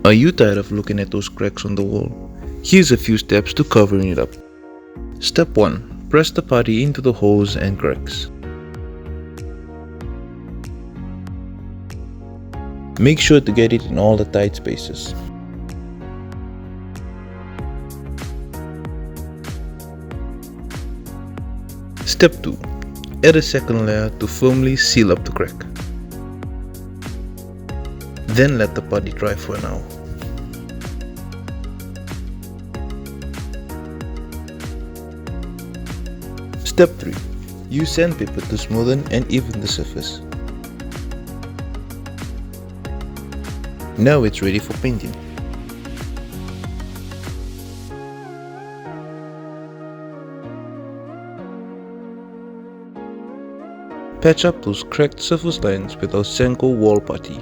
Are you tired of looking at those cracks on the wall? Here's a few steps to covering it up. Step 1. Press the putty into the holes and cracks. Make sure to get it in all the tight spaces. Step 2. Add a second layer to firmly seal up the crack. Then let the putty dry for an hour. Step 3. Use sandpaper to smoothen and even the surface. Now it's ready for painting. Patch up those cracked surface lines with our Senko wall putty.